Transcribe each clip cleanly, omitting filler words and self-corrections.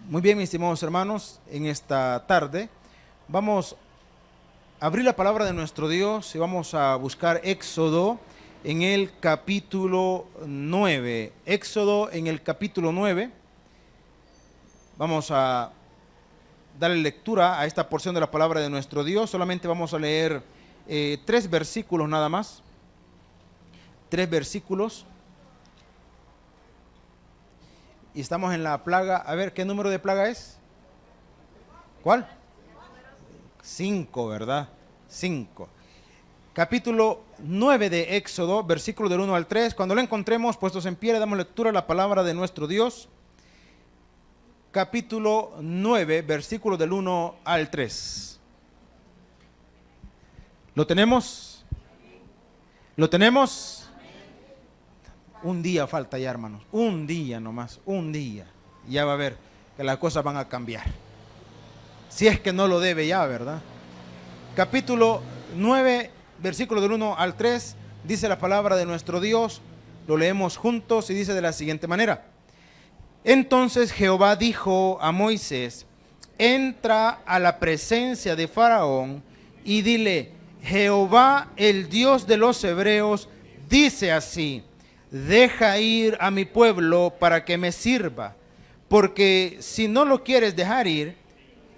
Muy bien, mis estimados hermanos, en esta tarde vamos a abrir la palabra de nuestro Dios y vamos a buscar Éxodo en el capítulo 9. Éxodo en el capítulo 9. Vamos a darle lectura a esta porción de la palabra de nuestro Dios. Solamente vamos a leer 3 versículos nada más. 3 versículos. Y estamos en la plaga. A ver, ¿qué número de plaga es? ¿Cuál? 5, ¿verdad? 5. Capítulo 9 de Éxodo, versículo del 1 al 3. Cuando lo encontremos, puestos en pie, le damos lectura a la palabra de nuestro Dios. Capítulo 9, versículo del 1 al 3. ¿Lo tenemos? ¿Lo tenemos? Un día falta ya, hermanos. Un día nomás, un día. Ya va a ver que las cosas van a cambiar. Si es que no lo debe ya, ¿verdad? Capítulo 9, versículo del 1 al 3, dice la palabra de nuestro Dios. Lo leemos juntos y dice de la siguiente manera. Entonces Jehová dijo a Moisés: entra a la presencia de Faraón y dile: Jehová, el Dios de los hebreos, dice así: deja ir a mi pueblo para que me sirva, porque si no lo quieres dejar ir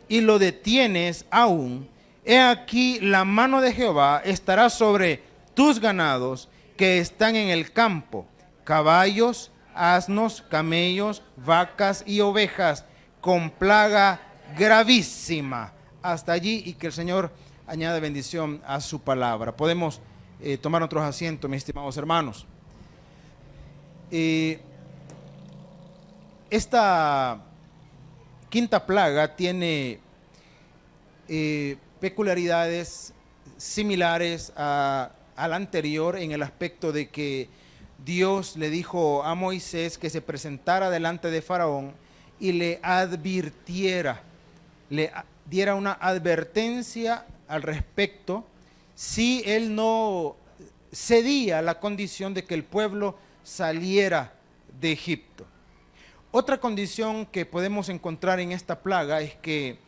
y lo detienes aún, he aquí la mano de Jehová estará sobre tus ganados que están en el campo, caballos, asnos, camellos, vacas y ovejas, con plaga gravísima. Hasta allí, y que el Señor añada bendición a su palabra. Podemos tomar otros asientos, mis estimados hermanos. Esta quinta plaga tiene peculiaridades similares a la anterior, en el aspecto de que Dios le dijo a Moisés que se presentara delante de Faraón y le advirtiera, le diera una advertencia al respecto si él no cedía la condición de que el pueblo saliera de Egipto. Otra condición que podemos encontrar en esta plaga es que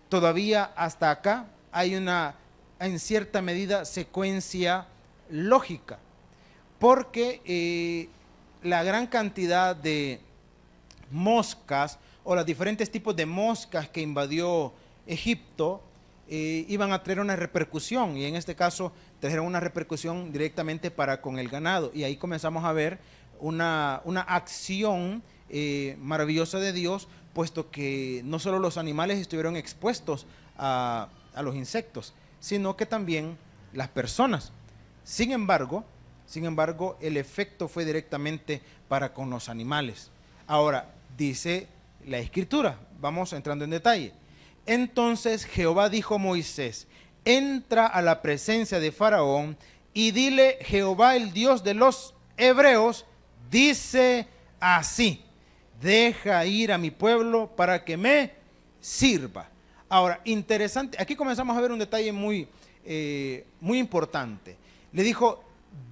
todavía hasta acá hay una, en cierta medida, secuencia lógica, porque la gran cantidad de moscas o los diferentes tipos de moscas que invadió Egipto iban a traer una repercusión, y en este caso trajeron una repercusión directamente para con el ganado, y ahí comenzamos a ver una acción maravillosa de Dios, puesto que no solo los animales estuvieron expuestos a los insectos, sino que también las personas. Sin embargo, el efecto fue directamente para con los animales. Ahora, dice la Escritura, vamos entrando en detalle. Entonces Jehová dijo a Moisés: entra a la presencia de Faraón y dile: Jehová, el Dios de los hebreos, dice así: deja ir a mi pueblo para que me sirva. Ahora, interesante, aquí comenzamos a ver un detalle muy importante. Le dijo: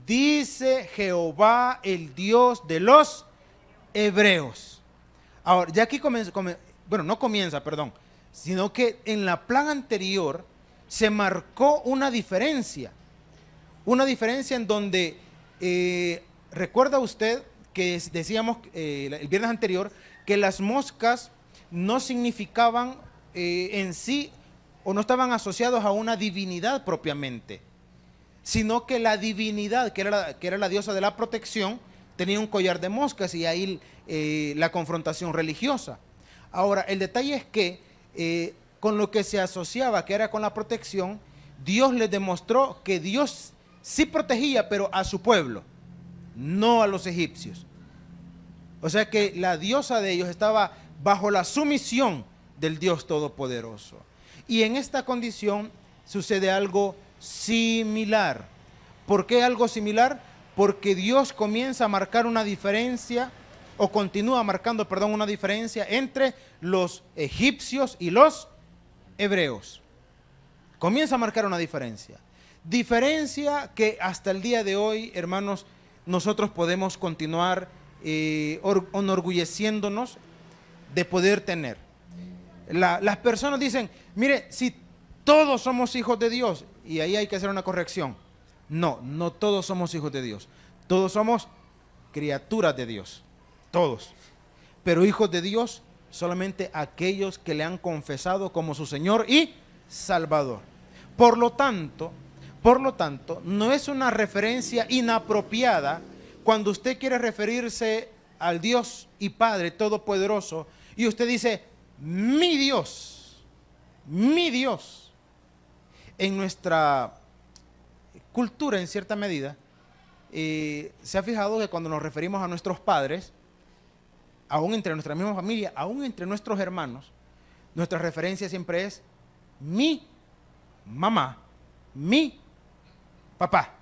dice Jehová, el Dios de los hebreos. Ahora, ya aquí sino que en la plaga anterior se marcó una diferencia en donde, recuerda usted que decíamos el viernes anterior que las moscas no significaban en sí, o no estaban asociados a una divinidad propiamente, sino que la divinidad, que era la diosa de la protección, tenía un collar de moscas, y ahí la confrontación religiosa. Ahora, el detalle es que con lo que se asociaba, que era con la protección, Dios les demostró que Dios sí protegía, pero a su pueblo, no a los egipcios. O sea que la diosa de ellos estaba bajo la sumisión del Dios Todopoderoso. Y en esta condición sucede algo similar. ¿Por qué algo similar? Porque Dios comienza a marcar una diferencia, o continúa marcando, una diferencia entre los egipcios y los hebreos. Comienza a marcar una diferencia. Diferencia que hasta el día de hoy, hermanos, nosotros podemos continuar enorgulleciéndonos de poder tener. Las personas dicen, mire, si todos somos hijos de Dios, y ahí hay que hacer una corrección. No, no todos somos hijos de Dios. Todos somos criaturas de Dios. Todos. Pero hijos de Dios solamente aquellos que le han confesado como su Señor y Salvador. Por lo tanto, no es una referencia inapropiada cuando usted quiere referirse al Dios y Padre Todopoderoso y usted dice, mi Dios, mi Dios. En nuestra cultura, en cierta medida, se ha fijado que cuando nos referimos a nuestros padres, aún entre nuestra misma familia, aún entre nuestros hermanos, nuestra referencia siempre es mi mamá, mi papá.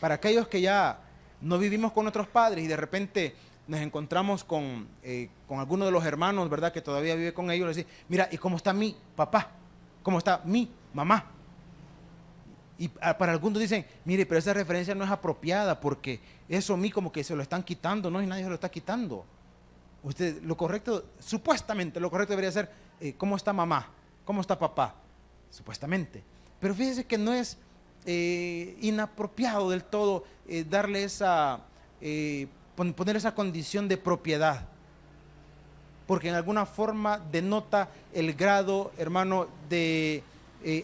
Para aquellos que ya no vivimos con nuestros padres y de repente nos encontramos con alguno de los hermanos, ¿verdad?, que todavía vive con ellos, les dice, mira, ¿y cómo está mi papá? ¿Cómo está mi mamá? Y para algunos dicen, mire, pero esa referencia no es apropiada porque eso a mí como que se lo están quitando, no, y nadie se lo está quitando. Usted, lo correcto, supuestamente, lo correcto debería ser, ¿cómo está mamá? ¿Cómo está papá? Supuestamente. Pero fíjese que no es inapropiado del todo darle esa, poner esa condición de propiedad. Porque en alguna forma denota el grado, hermano, de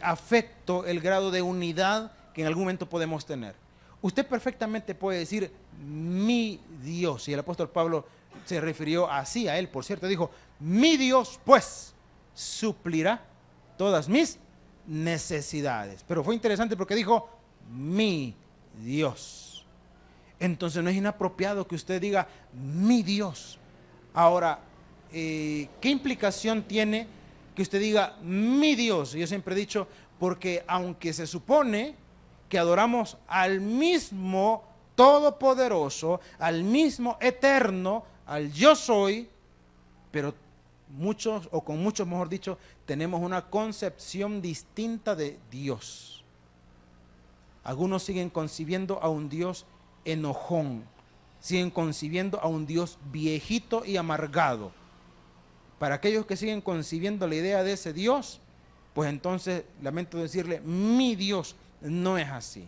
afecto, el grado de unidad que en algún momento podemos tener. Usted perfectamente puede decir mi Dios, y el apóstol Pablo se refirió así a él, por cierto, dijo, mi Dios pues suplirá todas mis necesidades. Pero fue interesante porque dijo mi Dios. Entonces no es inapropiado que usted diga mi Dios. Ahora, ¿qué implicación tiene que usted diga mi Dios? Yo siempre he dicho, porque aunque se supone que adoramos al mismo todopoderoso, al mismo eterno, al yo soy, pero muchos, o con muchos mejor dicho, tenemos una concepción distinta de Dios. Algunos siguen concibiendo a un Dios enojón, siguen concibiendo a un Dios viejito y amargado. Para aquellos que siguen concibiendo la idea de ese Dios, pues entonces lamento decirle, mi Dios no es así.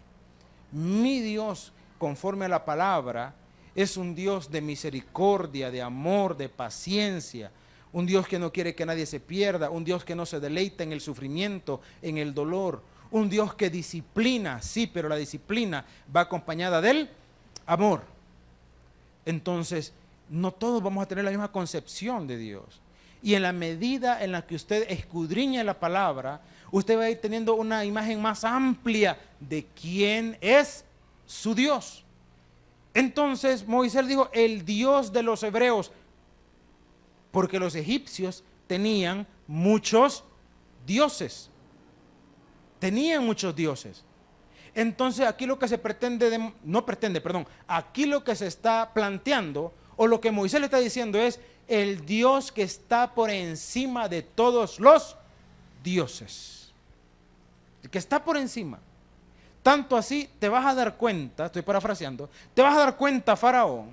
Mi Dios, conforme a la palabra, es un Dios de misericordia, de amor, de paciencia, un Dios que no quiere que nadie se pierda, un Dios que no se deleita en el sufrimiento, en el dolor, un Dios que disciplina, sí, pero la disciplina va acompañada del amor. Entonces, no todos vamos a tener la misma concepción de Dios. Y en la medida en la que usted escudriña la palabra, usted va a ir teniendo una imagen más amplia de quién es su Dios. Entonces Moisés dijo, el Dios de los hebreos, porque los egipcios tenían muchos dioses. Tenían muchos dioses. Entonces aquí lo que se pretende, aquí lo que se está planteando, o lo que Moisés le está diciendo es, el Dios que está por encima de todos los dioses. El que está por encima. Tanto así te vas a dar cuenta, estoy parafraseando, te vas a dar cuenta, Faraón,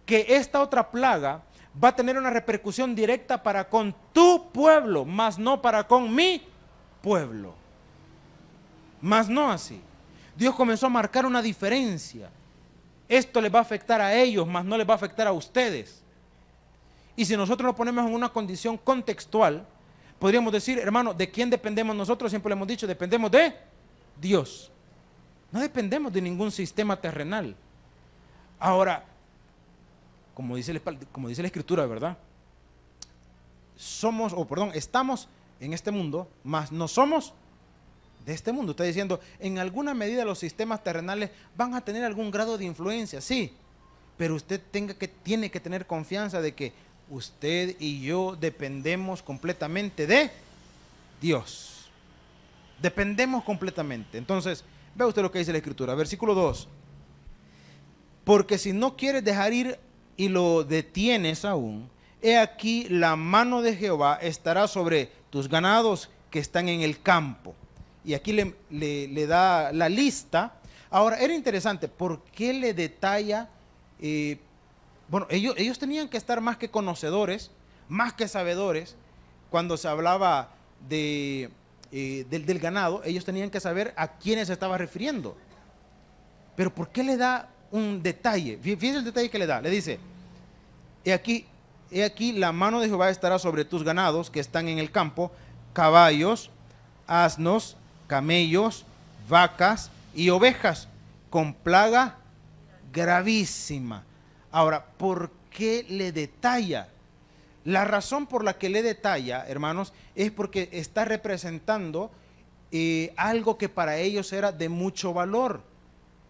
que esta otra plaga va a tener una repercusión directa para con tu pueblo, más no para con mi pueblo. Más no así. Dios comenzó a marcar una diferencia. Esto les va a afectar a ellos, más no les va a afectar a ustedes. Y si nosotros nos ponemos en una condición contextual, podríamos decir, hermano, ¿de quién dependemos nosotros? Siempre le hemos dicho, dependemos de Dios. No dependemos de ningún sistema terrenal. Ahora, como dice la Escritura, ¿verdad? Estamos en este mundo, mas no somos de este mundo. Está diciendo, en alguna medida los sistemas terrenales van a tener algún grado de influencia, sí, pero usted tiene que tener confianza de que usted y yo dependemos completamente de Dios. Dependemos completamente. Entonces, vea usted lo que dice la Escritura, versículo 2. Porque si no quieres dejar ir y lo detienes aún, he aquí la mano de Jehová estará sobre tus ganados que están en el campo. Y aquí le da la lista. Ahora, era interesante, ¿por qué le detalla? Ellos tenían que estar más que conocedores, más que sabedores, cuando se hablaba del ganado, ellos tenían que saber a quiénes se estaba refiriendo. Pero ¿por qué le da un detalle? Fíjense el detalle que le da. Le dice, he aquí la mano de Jehová estará sobre tus ganados que están en el campo, caballos, asnos, camellos, vacas y ovejas, con plaga gravísima. Ahora, ¿por qué le detalla? La razón por la que le detalla, hermanos, es porque está representando algo que para ellos era de mucho valor,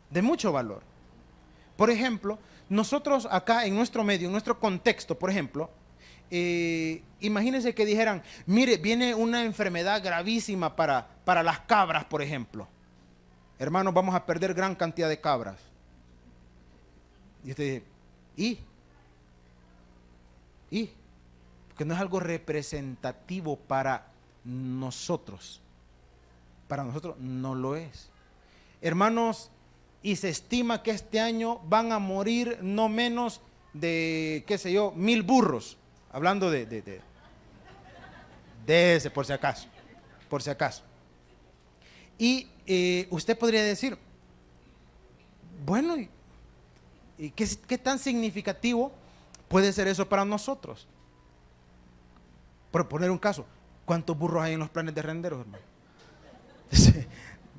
de mucho valor. Por ejemplo, nosotros acá en nuestro medio, en nuestro contexto, por ejemplo, imagínense que dijeran, mire, viene una enfermedad gravísima para las cabras, por ejemplo. Hermanos, vamos a perder gran cantidad de cabras. Y usted dice, porque no es algo representativo para nosotros. Para nosotros no lo es. Hermanos, y se estima que este año van a morir no menos de, qué sé yo, 1000 burros. Hablando de ese, por si acaso. Por si acaso. Y usted podría decir, bueno, ¿y qué tan significativo puede ser eso para nosotros? Por poner un caso, ¿cuántos burros hay en los planes de renderos, hermano?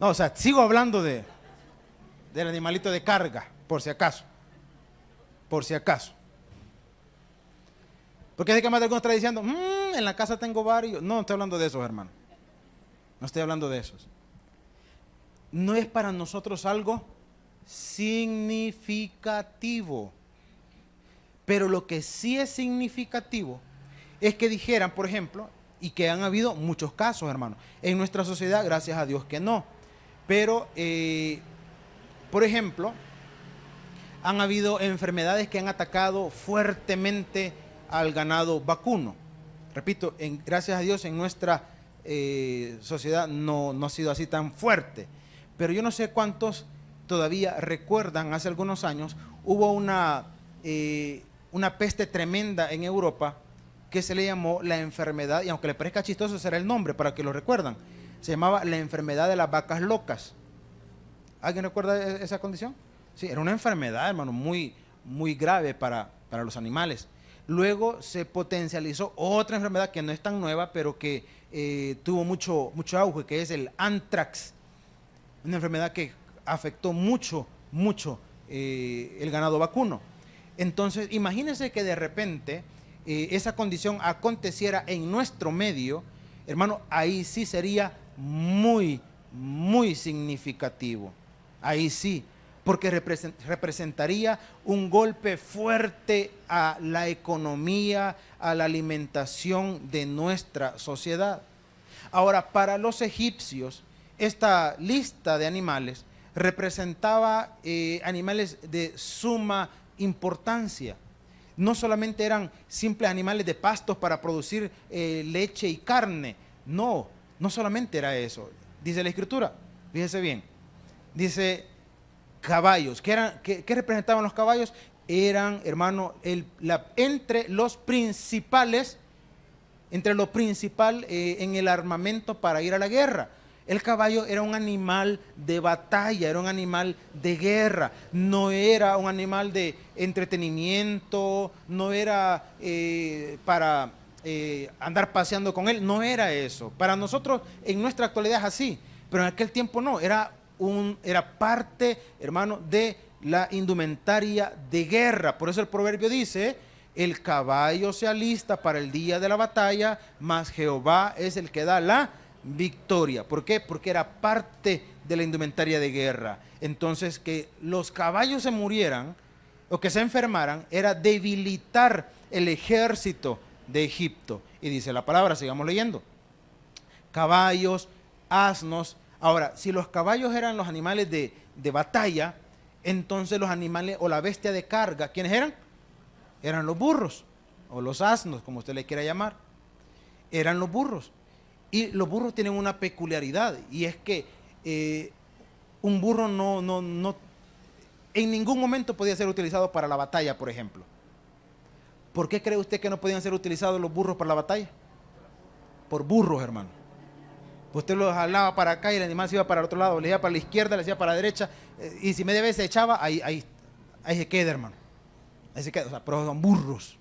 No, o sea, sigo hablando del animalito de carga, por si acaso. Por si acaso. Porque es que más de algunos está diciendo, en la casa tengo varios. No, estoy hablando de esos, hermano. No estoy hablando de esos. No es para nosotros algo significativo. Pero lo que sí es significativo es que dijeran, por ejemplo, y que han habido muchos casos, hermano. En nuestra sociedad, gracias a Dios que no. Pero, por ejemplo, han habido enfermedades que han atacado fuertemente al ganado vacuno. Repito, gracias a Dios en nuestra sociedad no ha sido así tan fuerte. Pero yo no sé cuántos todavía recuerdan, hace algunos años, hubo una peste tremenda en Europa que se le llamó la enfermedad, y aunque le parezca chistoso, será el nombre para que lo recuerdan. Se llamaba la enfermedad de las vacas locas. ¿Alguien recuerda esa condición? Sí, era una enfermedad, hermano, muy, muy grave para los animales. Luego se potencializó otra enfermedad que no es tan nueva, pero que tuvo mucho auge, que es el anthrax. Una enfermedad que afectó mucho el ganado vacuno. Entonces, imagínense que de repente esa condición aconteciera en nuestro medio, hermano, ahí sí sería muy, muy significativo. Ahí sí, porque representaría un golpe fuerte a la economía, a la alimentación de nuestra sociedad. Ahora, para los egipcios, esta lista de animales representaba animales de suma importancia. No solamente eran simples animales de pastos para producir leche y carne. No solamente era eso. Dice la Escritura, fíjese bien, dice caballos. ¿Qué representaban los caballos? Eran, hermano, entre lo principal en el armamento para ir a la guerra. El caballo era un animal de batalla, era un animal de guerra, no era un animal de entretenimiento, no era para andar paseando con él, no era eso. Para nosotros en nuestra actualidad es así, pero en aquel tiempo no, era parte, hermano, de la indumentaria de guerra. Por eso el proverbio dice, el caballo se alista para el día de la batalla, mas Jehová es el que da la victoria. ¿Por qué? Porque era parte de la indumentaria de guerra. Entonces, que los caballos se murieran o que se enfermaran era debilitar el ejército de Egipto. Y dice la palabra, sigamos leyendo. Caballos, asnos. Ahora, si los caballos eran los animales de batalla, entonces los animales o la bestia de carga, ¿quiénes eran? Eran los burros o los asnos, como usted le quiera llamar. Eran los burros. Y los burros tienen una peculiaridad, y es que un burro no en ningún momento podía ser utilizado para la batalla, por ejemplo. ¿Por qué cree usted que no podían ser utilizados los burros para la batalla? por burros, hermano. Usted lo jalaba para acá y el animal se iba para el otro lado, le iba para la izquierda, le iba para la derecha, y si media vez se echaba, ahí se queda, hermano. Ahí se queda, o sea, pero son burros.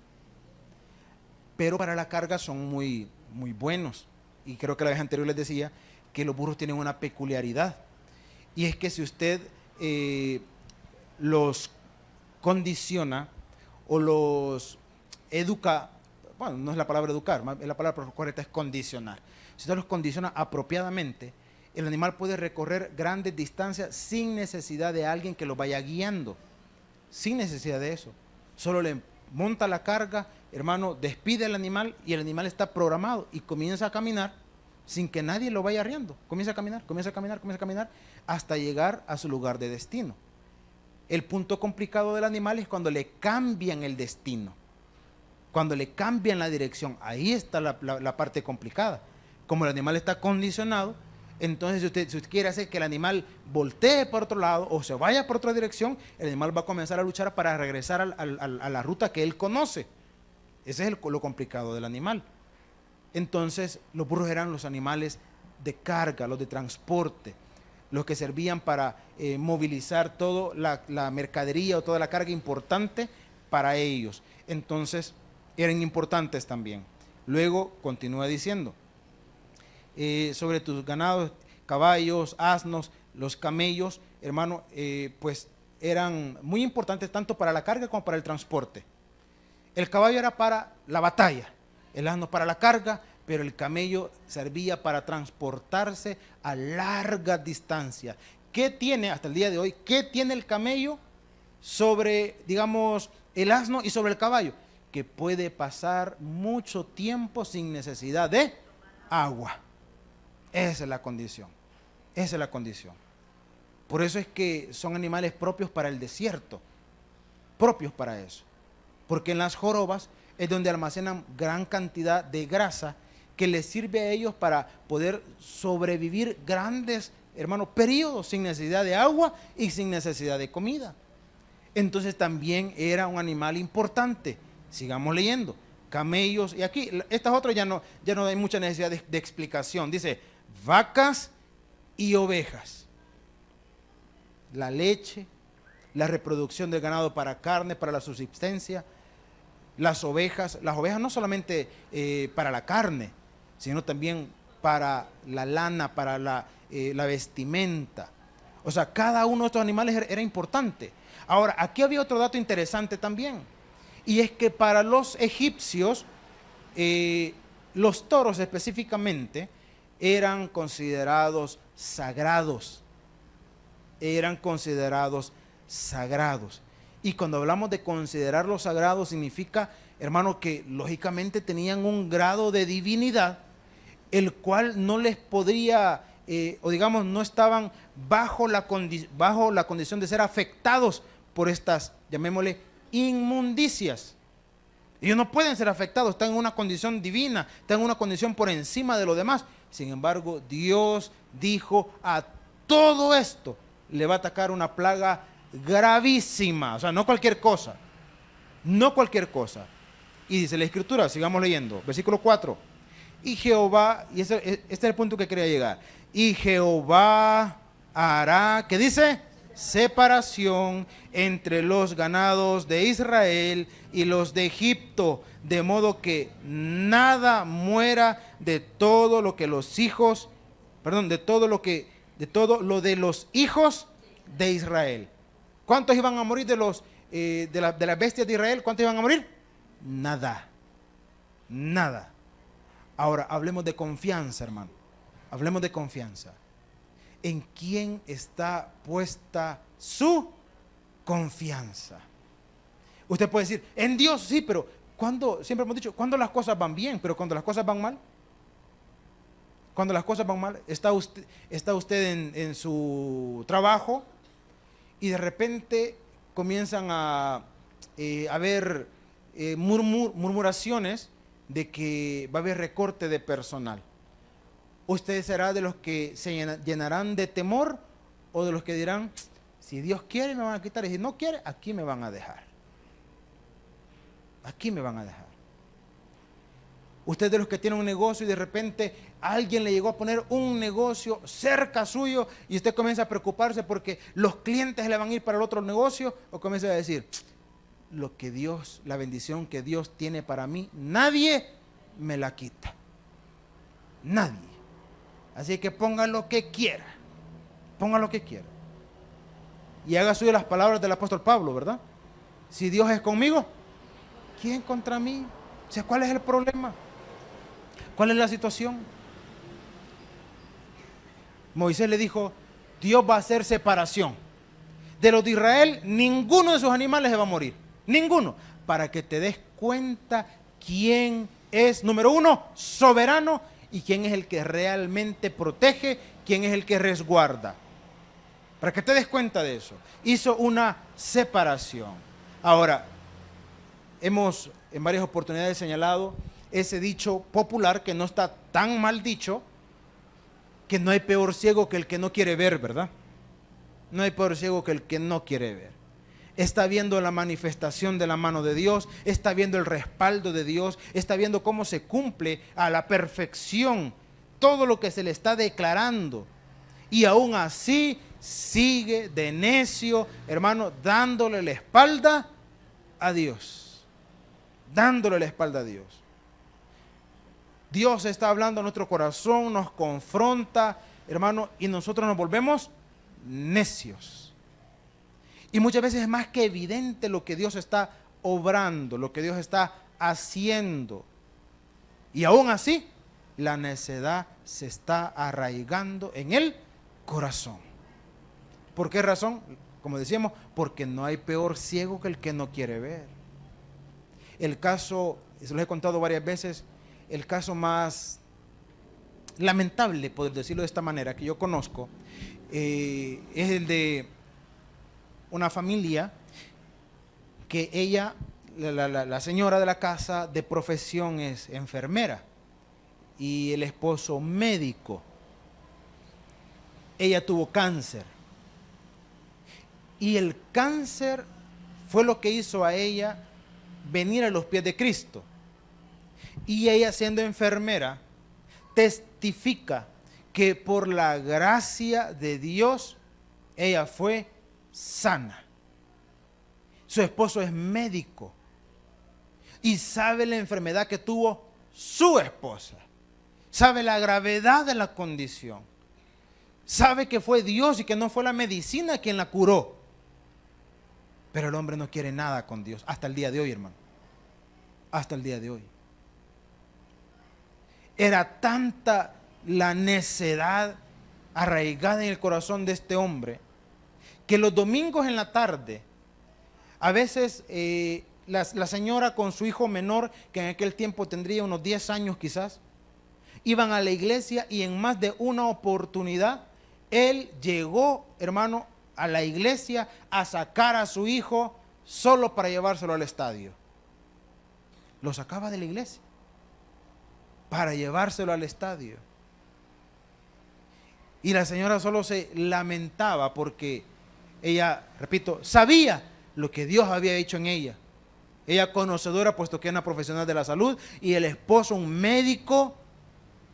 Pero para la carga son muy, muy buenos. Y creo que la vez anterior les decía que los burros tienen una peculiaridad. Y es que si usted los condiciona o los educa, bueno, no es la palabra educar, la palabra correcta es condicionar. Si usted los condiciona apropiadamente, el animal puede recorrer grandes distancias sin necesidad de alguien que lo vaya guiando, sin necesidad de eso. Solo le monta la carga, hermano, despide al animal y el animal está programado y comienza a caminar sin que nadie lo vaya arriando. Comienza a caminar, comienza a caminar, comienza a caminar hasta llegar a su lugar de destino. El punto complicado del animal es cuando le cambian el destino, cuando le cambian la dirección. Ahí está la parte complicada. Como el animal está condicionado, entonces si usted quiere hacer que el animal voltee por otro lado o se vaya por otra dirección, el animal va a comenzar a luchar para regresar a la ruta que él conoce. Ese es lo complicado del animal. Entonces los burros eran los animales de carga, los de transporte, los que servían para movilizar toda la mercadería o toda la carga importante para ellos. Entonces eran importantes también. Luego continúa diciendo, sobre tus ganados, caballos, asnos, los camellos, hermano, pues eran muy importantes tanto para la carga como para el transporte. El caballo era para la batalla, el asno para la carga, pero el camello servía para transportarse a largas distancias. ¿Qué tiene hasta el día de hoy? ¿Qué tiene el camello sobre, digamos, el asno y sobre el caballo? Que puede pasar mucho tiempo sin necesidad de agua. Esa es la condición. Esa es la condición. Por eso es que son animales propios para el desierto. Propios para eso. Porque en las jorobas es donde almacenan gran cantidad de grasa que les sirve a ellos para poder sobrevivir grandes, hermanos, periodos sin necesidad de agua y sin necesidad de comida. Entonces también era un animal importante. Sigamos leyendo. Camellos, y aquí, estas otras ya no hay mucha necesidad de explicación. Dice, vacas y ovejas. La leche, la reproducción del ganado para carne, para la subsistencia. Las ovejas no solamente para la carne, sino también para la lana, para la vestimenta. O sea, cada uno de estos animales era importante. Ahora, aquí había otro dato interesante también, y es que para los egipcios, los toros específicamente, eran considerados sagrados. Eran considerados sagrados. Y cuando hablamos de considerarlos sagrados, significa, hermano, que lógicamente tenían un grado de divinidad, el cual no les podría, o digamos, no estaban bajo la condición de ser afectados por estas, llamémosle, inmundicias. Ellos no pueden ser afectados, están en una condición divina, están en una condición por encima de lo demás. Sin embargo, Dios dijo, a todo esto le va a atacar una plaga gravísima, o sea, no cualquier cosa, no cualquier cosa. Y dice la Escritura, sigamos leyendo, versículo 4, y Jehová, y este es el punto que quería llegar, y Jehová hará, ¿qué dice? Separación entre los ganados de Israel y los de Egipto, de modo que nada muera de todo lo que los hijos, perdón, de todo lo de los hijos de Israel. ¿Cuántos iban a morir de las bestias de Israel? ¿Cuántos iban a morir? Nada. Nada. Ahora, hablemos de confianza, hermano. Hablemos de confianza. ¿En quién está puesta su confianza? Usted puede decir, en Dios, sí, pero siempre hemos dicho, ¿cuándo las cosas van bien? Pero cuando las cosas van mal. Cuando las cosas van mal, está usted en su trabajo y de repente comienzan a haber murmuraciones de que va a haber recorte de personal. ¿Usted será de los que se llenarán de temor o de los que dirán, si Dios quiere me van a quitar y si no quiere, aquí me van a dejar? Aquí me van a dejar. Usted de los que tiene un negocio y de repente alguien le llegó a poner un negocio cerca suyo y usted comienza a preocuparse porque los clientes le van a ir para el otro negocio, o comienza a decir, lo que Dios, la bendición que Dios tiene para mí, nadie me la quita. Nadie. Así que ponga lo que quiera. Ponga lo que quiera. Y haga suyo las palabras del apóstol Pablo, ¿verdad? Si Dios es conmigo, ¿quién contra mí? O sea, ¿cuál es el problema? ¿Cuál es la situación? Moisés le dijo, Dios va a hacer separación. De los de Israel, ninguno de sus animales se va a morir. Ninguno. Para que te des cuenta quién es, número uno, soberano, y quién es el que realmente protege, quién es el que resguarda. Para que te des cuenta de eso. Hizo una separación. Ahora, hemos en varias oportunidades señalado ese dicho popular que no está tan mal dicho, que no hay peor ciego que el que no quiere ver, ¿verdad? No hay peor ciego que el que no quiere ver. Está viendo la manifestación de la mano de Dios, está viendo el respaldo de Dios, está viendo cómo se cumple a la perfección todo lo que se le está declarando. Y aún así sigue de necio, hermano, dándole la espalda a Dios. Dándole la espalda a Dios. Dios está hablando a nuestro corazón, nos confronta, hermano, y nosotros nos volvemos necios. Y muchas veces es más que evidente lo que Dios está obrando, lo que Dios está haciendo. Y aún así, la necedad se está arraigando en el corazón. ¿Por qué razón? Como decíamos, porque no hay peor ciego que el que no quiere ver. El caso, se los he contado varias veces, el caso más lamentable, por decirlo de esta manera, que yo conozco, es el de una familia que ella, la señora de la casa de profesión es enfermera y el esposo médico. Ella tuvo cáncer y el cáncer fue lo que hizo a ella venir a los pies de Cristo. Y ella, siendo enfermera, testifica que por la gracia de Dios ella fue sana. Su esposo es médico y sabe la enfermedad que tuvo su esposa, sabe la gravedad de la condición, sabe que fue Dios y que no fue la medicina quien la curó. Pero el hombre no quiere nada con Dios hasta el día de hoy, hermano. Hasta el día de hoy. Era tanta la necedad arraigada en el corazón de este hombre que los domingos en la tarde, a veces la señora con su hijo menor, que en aquel tiempo tendría unos 10 años quizás, iban a la iglesia y en más de una oportunidad, él llegó, hermano, a la iglesia a sacar a su hijo solo para llevárselo al estadio. Lo sacaba de la iglesia para llevárselo al estadio. Y la señora solo se lamentaba porque ella, repito, sabía lo que Dios había hecho en ella. Ella conocedora, puesto que es una profesional de la salud, y el esposo un médico,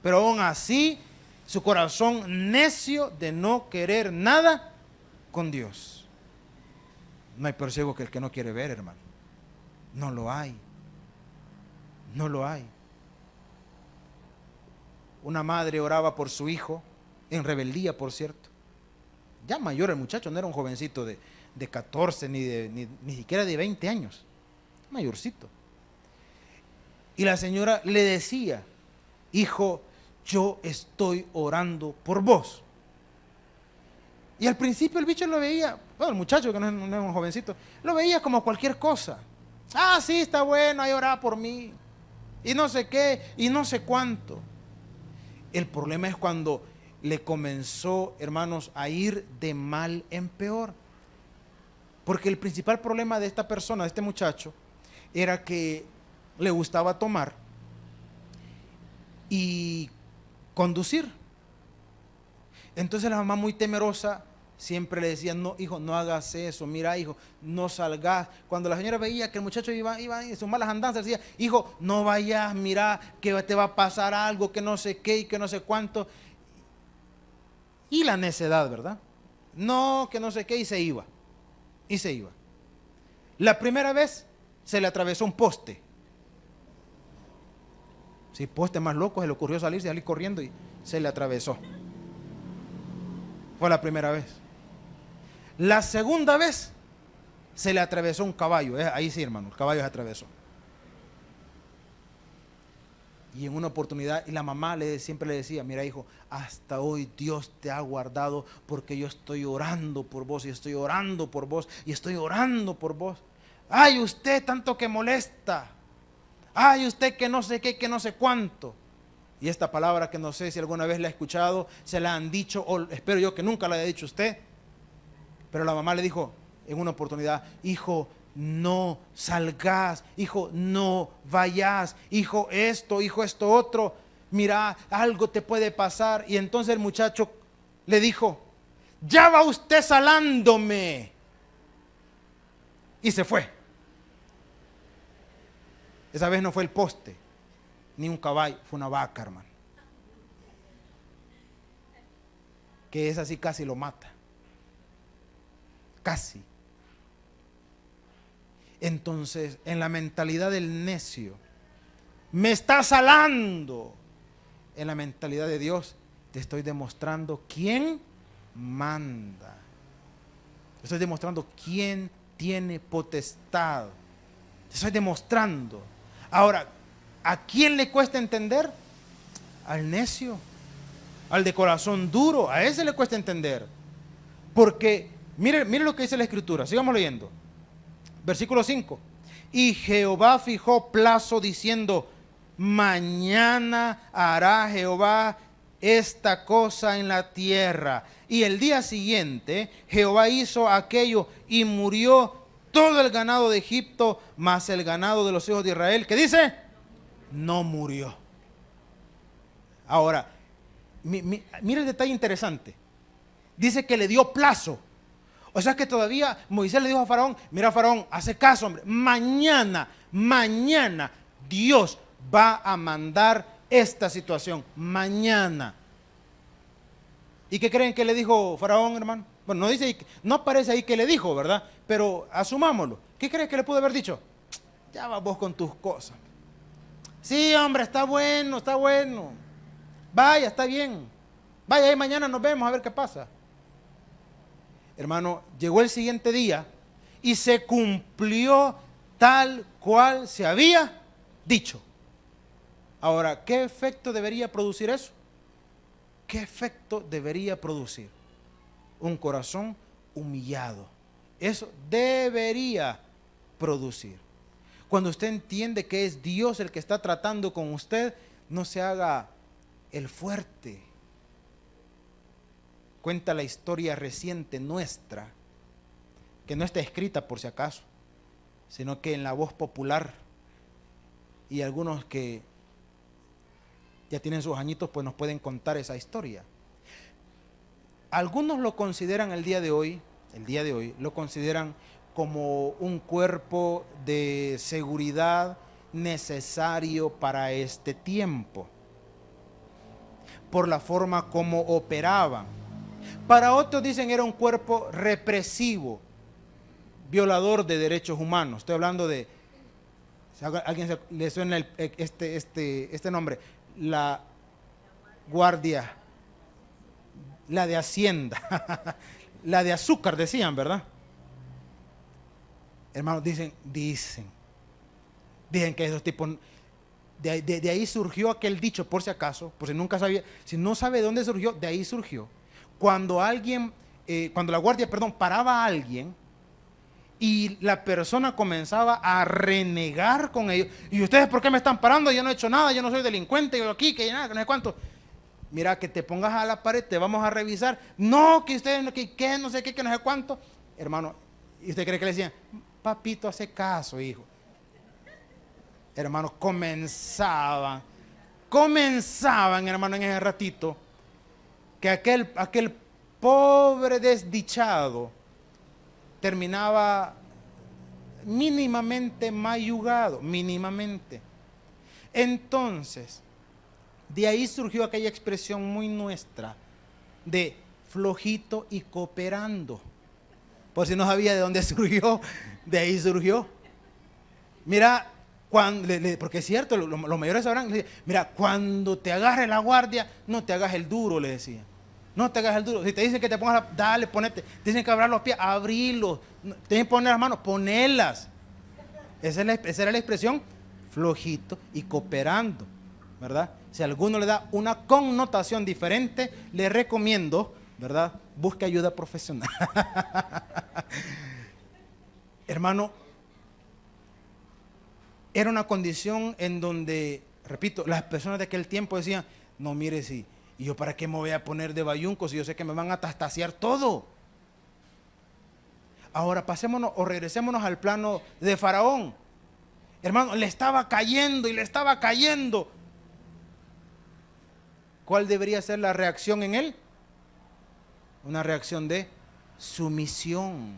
pero aún así su corazón necio de no querer nada con Dios. No hay peor ciego que el que no quiere ver, hermano. No lo hay. No lo hay. Una madre oraba por su hijo, en rebeldía, por cierto. Ya mayor el muchacho, no era un jovencito de 14, ni siquiera de 20 años. Mayorcito. Y la señora le decía, hijo, yo estoy orando por vos. Y al principio el bicho lo veía, bueno, el muchacho que no es un jovencito, lo veía como cualquier cosa. Ah, sí, está bueno, ahí oraba por mí. Y no sé qué, y no sé cuánto. El problema es cuando le comenzó, hermanos, a ir de mal en peor. Porque el principal problema de esta persona, de este muchacho, era que le gustaba tomar y conducir. Entonces la mamá, muy temerosa, siempre le decía, no, hijo, no hagas eso, mira, hijo, no salgas. Cuando la señora veía que el muchacho iba en sus malas andanzas, decía, hijo, no vayas, mira, que te va a pasar algo, que no sé qué y que no sé cuánto. Y la necedad, ¿verdad? No, que no sé qué, y se iba. Y se iba. La primera vez se le atravesó un poste. Sí, poste más loco, se le ocurrió salir corriendo y se le atravesó. Fue la primera vez. La segunda vez se le atravesó un caballo. Ahí sí, hermano, el caballo se atravesó. Y en una oportunidad, y la mamá siempre le decía, mira hijo, hasta hoy Dios te ha guardado porque yo estoy orando por vos, y estoy orando por vos, y estoy orando por vos. Ay, usted tanto que molesta. Ay, usted que no sé qué, que no sé cuánto. Y esta palabra que no sé si alguna vez la ha escuchado, se la han dicho, o espero yo que nunca la haya dicho usted. Pero la mamá le dijo en una oportunidad, hijo, no salgas, hijo, no vayas, hijo esto otro, mira, algo te puede pasar. Y entonces el muchacho le dijo, ya va usted salándome. Y se fue. Esa vez no fue el poste, ni un caballo, fue una vaca, hermano. Que es así, casi lo mata. Casi. Entonces, en la mentalidad del necio, me está salando. En la mentalidad de Dios, te estoy demostrando quién manda. Te estoy demostrando quién tiene potestad. Te estoy demostrando. Ahora, ¿a quién le cuesta entender? Al necio, al de corazón duro, a ese le cuesta entender. Porque, mire lo que dice la Escritura, sigamos leyendo. Versículo 5. Y Jehová fijó plazo diciendo, mañana hará Jehová esta cosa en la tierra. Y el día siguiente Jehová hizo aquello y murió todo el ganado de Egipto, más el ganado de los hijos de Israel. ¿Qué dice? No murió. Ahora, mira el detalle interesante. Dice que le dio plazo. O sea que todavía Moisés le dijo a Faraón, mira Faraón, hace caso, hombre, mañana Dios va a mandar esta situación, mañana. ¿Y qué creen que le dijo Faraón, hermano? Bueno, no dice, no aparece ahí que le dijo, ¿verdad? Pero asumámoslo. ¿Qué crees que le pudo haber dicho? Ya vas vos con tus cosas. Sí, hombre, está bueno, está bueno. Vaya, está bien. Vaya, ahí mañana nos vemos a ver qué pasa. Hermano, llegó el siguiente día y se cumplió tal cual se había dicho. Ahora, ¿qué efecto debería producir eso? ¿Qué efecto debería producir? Un corazón humillado. Eso debería producir. Cuando usted entiende que es Dios el que está tratando con usted, no se haga el fuerte. Cuenta la historia reciente nuestra, que no está escrita por si acaso, sino que en la voz popular, y algunos que ya tienen sus añitos, pues nos pueden contar esa historia. Algunos lo consideran el día de hoy, lo consideran como un cuerpo de seguridad necesario para este tiempo, por la forma como operaban. Para otros dicen era un cuerpo represivo, violador de derechos humanos. Estoy hablando de, si a alguien le suena este nombre, la guardia, la de Hacienda, la de azúcar decían, ¿verdad? Hermanos, dicen que esos tipos, de ahí surgió aquel dicho, por si acaso, por si nunca sabía, si no sabe de dónde surgió, de ahí surgió. Cuando la guardia, paraba a alguien y la persona comenzaba a renegar con ellos. ¿Y ustedes por qué me están parando? Yo no he hecho nada, yo no soy delincuente, yo aquí, que nada, que no sé cuánto. Mira, que te pongas a la pared, te vamos a revisar. No, que ustedes, que no sé qué, que no sé cuánto. Hermano, ¿y usted cree que le decían? Papito, hace caso, hijo. Hermanos, comenzaban, hermano, en ese ratito, que aquel pobre desdichado terminaba mínimamente mayugado, mínimamente. Entonces, de ahí surgió aquella expresión muy nuestra de flojito y cooperando. Por si no sabía de dónde surgió, de ahí surgió. Mira, porque es cierto, los mayores sabrán, mira, cuando te agarre la guardia, no te hagas el duro, le decía. No te hagas el duro. Si te dicen que te pongas, dale, ponete. Te dicen que abras los pies, abrilos. Te dicen poner las manos, ponelas. Esa era la expresión, flojito y cooperando, ¿verdad? Si a alguno le da una connotación diferente, le recomiendo, ¿verdad? Busque ayuda profesional. Hermano, era una condición en donde, repito, las personas de aquel tiempo decían, no, mire, sí, ¿y yo para qué me voy a poner de bayunco si yo sé que me van a tastaciar todo? Ahora pasémonos o regresémonos al plano de Faraón. Hermano, le estaba cayendo y le estaba cayendo. ¿Cuál debería ser la reacción en él? Una reacción de sumisión,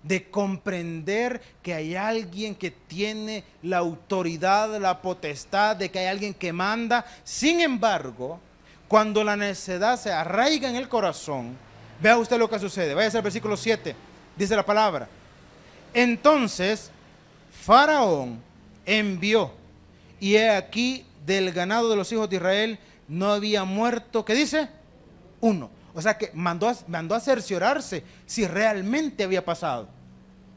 de comprender que hay alguien que tiene la autoridad, la potestad, de que hay alguien que manda. Sin embargo, cuando la necedad se arraiga en el corazón, vea usted lo que sucede. Vaya al versículo 7, dice la palabra. Entonces, Faraón envió, y he aquí, del ganado de los hijos de Israel no había muerto, ¿qué dice? Uno. O sea que mandó a cerciorarse si realmente había pasado.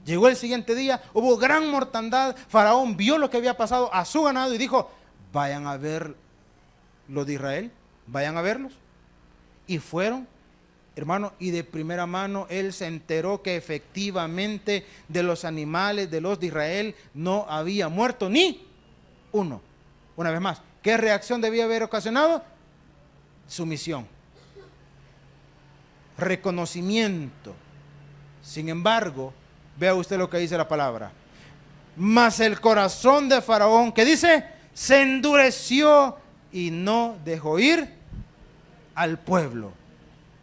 Llegó el siguiente día, hubo gran mortandad. Faraón vio lo que había pasado a su ganado y dijo, vayan a ver los de Israel, vayan a verlos. Y fueron, hermano, y de primera mano él se enteró que efectivamente de los animales de los de Israel no había muerto ni uno. Una vez más, ¿qué reacción debía haber ocasionado? Sumisión, reconocimiento. Sin embargo, vea usted lo que dice la palabra. Mas el corazón de Faraón, ¿qué dice? Se endureció y no dejó ir al pueblo.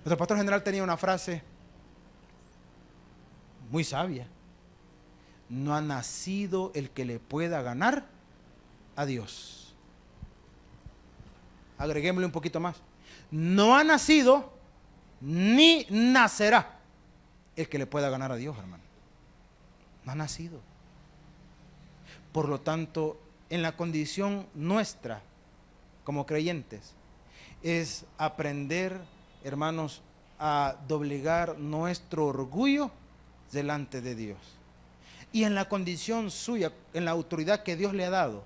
Nuestro pastor general tenía una frase muy sabia. No ha nacido el que le pueda ganar a Dios. Agreguémosle un poquito más. No ha nacido ni nacerá el que le pueda ganar a Dios, hermano. No ha nacido. Por lo tanto, en la condición nuestra como creyentes es aprender, hermanos, a doblegar nuestro orgullo delante de Dios. Y en la condición suya, en la autoridad que Dios le ha dado,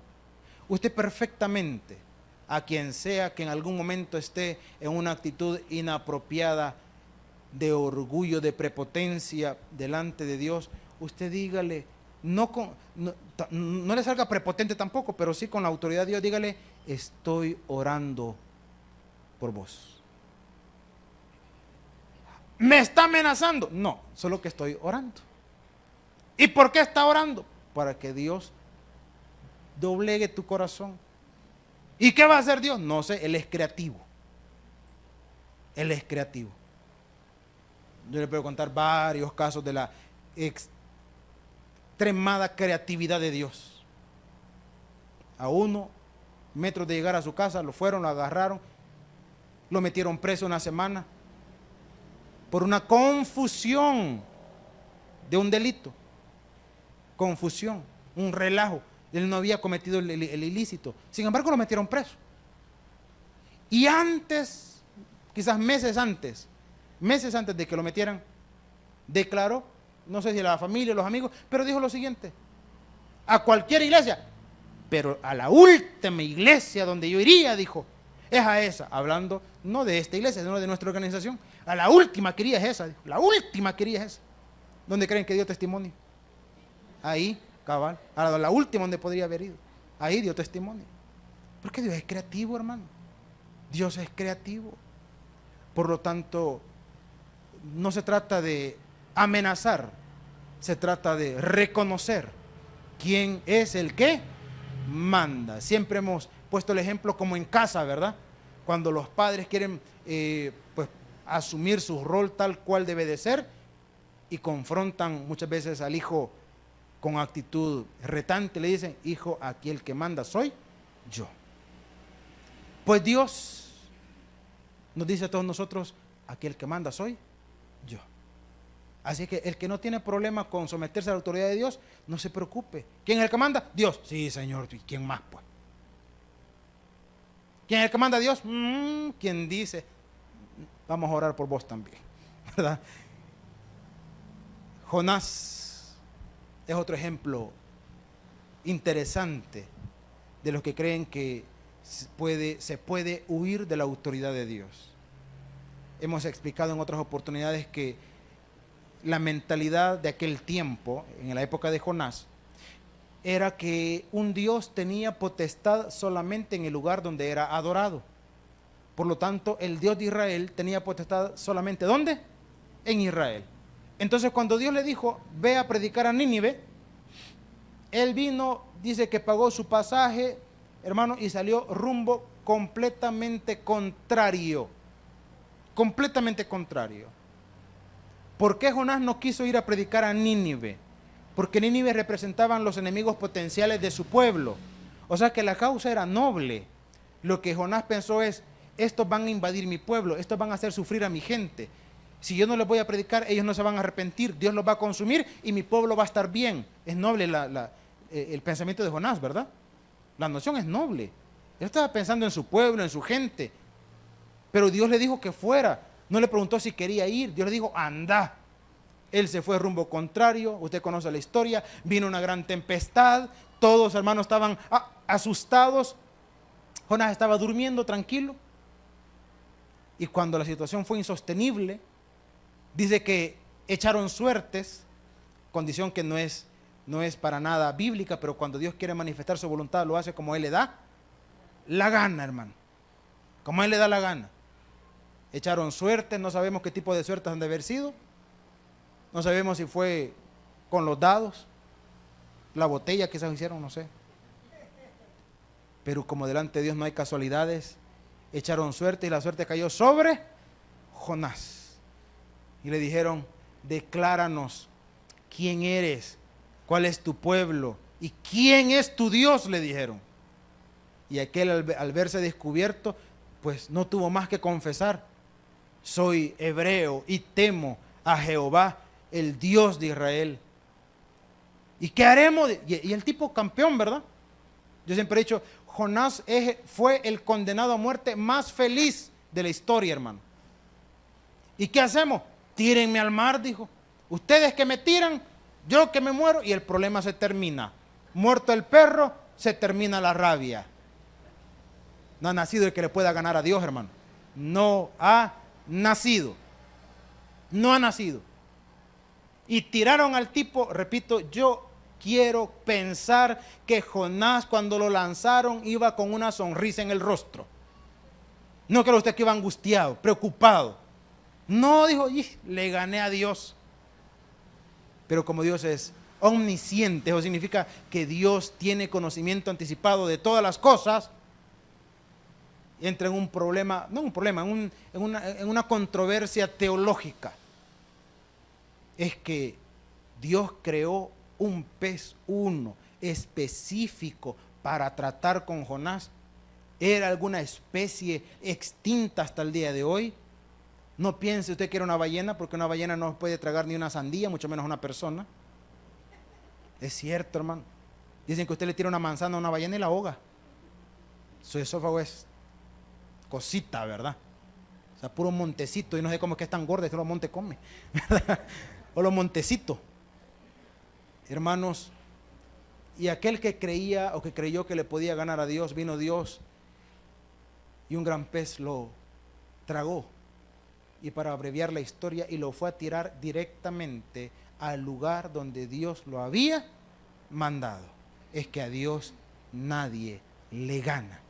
usted perfectamente, a quien sea que en algún momento esté en una actitud inapropiada de orgullo, de prepotencia delante de Dios, usted dígale, no le salga prepotente tampoco, pero sí con la autoridad de Dios, dígale, estoy orando por vos. ¿Me está amenazando? No, solo que estoy orando. ¿Y por qué está orando? Para que Dios doblegue tu corazón. ¿Y qué va a hacer Dios? No sé, Él es creativo. Él es creativo. Yo le puedo contar varios casos de la extremada creatividad de Dios. A 1 metro de llegar a su casa, lo fueron, lo agarraron, lo metieron preso una semana por una confusión de un delito. Confusión, un relajo. Él no había cometido el ilícito. Sin embargo, lo metieron preso. Y antes, quizás meses antes de que lo metieran, declaró, no sé si a la familia o los amigos, pero dijo lo siguiente: a cualquier iglesia, pero a la última iglesia donde yo iría, dijo, es a esa. Hablando no de esta iglesia, sino de nuestra organización. A la última que iría es esa, dijo. La última que iría es esa. ¿Dónde creen que dio testimonio? Ahí, cabal. A la última donde podría haber ido. Ahí dio testimonio. Porque Dios es creativo, hermano. Dios es creativo. Por lo tanto, no se trata de amenazar, se trata de reconocer quién es el que manda. Siempre hemos puesto el ejemplo como en casa, ¿verdad? cuando los padres quieren pues asumir su rol tal cual debe de ser y confrontan muchas veces al hijo con actitud retante, le dicen: hijo, aquí el que manda soy yo. Pues Dios nos dice a todos nosotros: aquí el que manda soy yo. Así que el que no tiene problema con someterse a la autoridad de Dios, no se preocupe. ¿Quién es el que manda? Dios. Sí, Señor. ¿Y quién más, pues? ¿Quién es el que manda? Dios. ¿Quién dice? Vamos a orar por vos también, ¿verdad? Jonás es otro ejemplo interesante de los que creen que se puede huir de la autoridad de Dios. Hemos explicado en otras oportunidades que la mentalidad de aquel tiempo, en la época de Jonás, era que un Dios tenía potestad solamente en el lugar donde era adorado. Por lo tanto, el Dios de Israel tenía potestad solamente ¿dónde? En Israel. Entonces, cuando Dios le dijo: ve a predicar a Nínive, él vino, dice que pagó su pasaje, hermano, y salió rumbo completamente contrario. Completamente contrario. ¿Por qué Jonás no quiso ir a predicar a Nínive? Porque Nínive representaban los enemigos potenciales de su pueblo. O sea que la causa era noble. Lo que Jonás pensó es: estos van a invadir mi pueblo, estos van a hacer sufrir a mi gente. Si yo no les voy a predicar, ellos no se van a arrepentir, Dios los va a consumir y mi pueblo va a estar bien. Es noble el pensamiento de Jonás, ¿verdad? La noción es noble. Él estaba pensando en su pueblo, en su gente. Pero Dios le dijo que fuera. No le preguntó si quería ir. Dios le dijo: anda. Él se fue rumbo contrario. Usted conoce la historia. Vino una gran tempestad. Todos, hermanos, estaban asustados. Jonás estaba durmiendo tranquilo. Y cuando la situación fue insostenible, dice que echaron suertes, condición que no es para nada bíblica, pero cuando Dios quiere manifestar su voluntad, lo hace como Él le da la gana, hermano. Como Él le da la gana. Echaron suertes, no sabemos qué tipo de suertes han de haber sido. No sabemos si fue con los dados, la botella quizás hicieron, no sé. Pero como delante de Dios no hay casualidades, echaron suerte y la suerte cayó sobre Jonás. Y le dijeron: decláranos quién eres, cuál es tu pueblo y quién es tu Dios, le dijeron. Y aquel al verse descubierto, pues no tuvo más que confesar: soy hebreo y temo a Jehová, el Dios de Israel. ¿Y qué haremos? Y el tipo campeón, ¿verdad? Yo siempre he dicho: Jonás fue el condenado a muerte más feliz de la historia, hermano. ¿Y qué hacemos? Tírenme al mar, dijo. Ustedes que me tiran, yo que me muero, y el problema se termina. Muerto el perro, se termina la rabia. No ha nacido el que le pueda ganar a Dios, hermano. No ha nacido. No ha nacido. Y tiraron al tipo, repito, yo quiero pensar que Jonás, cuando lo lanzaron, iba con una sonrisa en el rostro. No creo usted que iba angustiado, preocupado. No, dijo: le gané a Dios. Pero como Dios es omnisciente, eso significa que Dios tiene conocimiento anticipado de todas las cosas, entra en un problema, no un problema, en una controversia teológica. Es que Dios creó un pez uno específico para tratar con Jonás. ¿Era alguna especie extinta hasta el día de hoy? No piense usted que era una ballena, porque una ballena no puede tragar ni una sandía, mucho menos una persona. Es cierto, hermano. Dicen que usted le tira una manzana a una ballena y la ahoga. Su esófago es cosita, ¿verdad? O sea, puro montecito, y no sé cómo es que es tan gorda, solo monte come, ¿verdad? O los montecitos. Hermanos, y aquel que creía o que creyó que le podía ganar a Dios, vino Dios y un gran pez lo tragó. Y para abreviar la historia, y lo fue a tirar directamente al lugar donde Dios lo había mandado. Es que a Dios nadie le gana.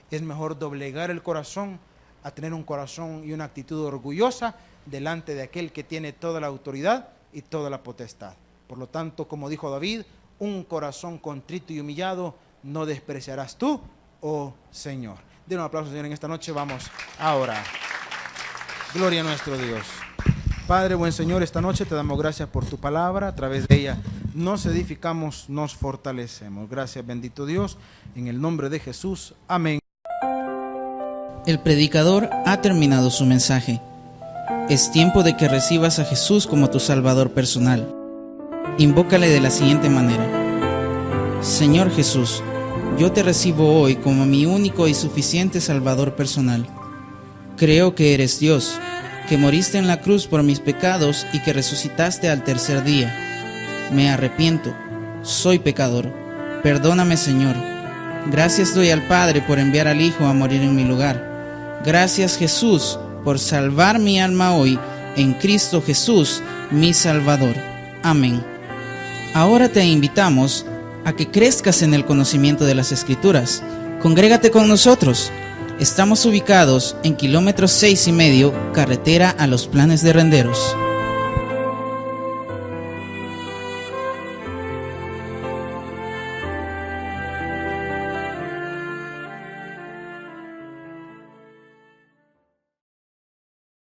Es mejor doblegar el corazón a tener un corazón y una actitud orgullosa delante de aquel que tiene toda la autoridad y toda la potestad. Por lo tanto, como dijo David, un corazón contrito y humillado no despreciarás tú, oh Señor. Den un aplauso, Señor, en esta noche. Vamos a orar. Gloria a nuestro Dios. Padre, buen Señor, esta noche te damos gracias por tu palabra. A través de ella nos edificamos, nos fortalecemos. Gracias, bendito Dios, en el nombre de Jesús. Amén. El predicador ha terminado su mensaje. Es tiempo de que recibas a Jesús como tu Salvador personal. Invócale de la siguiente manera: Señor Jesús, yo te recibo hoy como mi único y suficiente Salvador personal. Creo que eres Dios, que moriste en la cruz por mis pecados y que resucitaste al tercer día. Me arrepiento, soy pecador. Perdóname, Señor. Gracias doy al Padre por enviar al Hijo a morir en mi lugar. Gracias, Jesús, por salvar mi alma hoy en Cristo Jesús, mi Salvador. Amén. Ahora te invitamos a que crezcas en el conocimiento de las Escrituras. Congrégate con nosotros. Estamos ubicados en kilómetro 6,5, carretera a Los Planes de Renderos.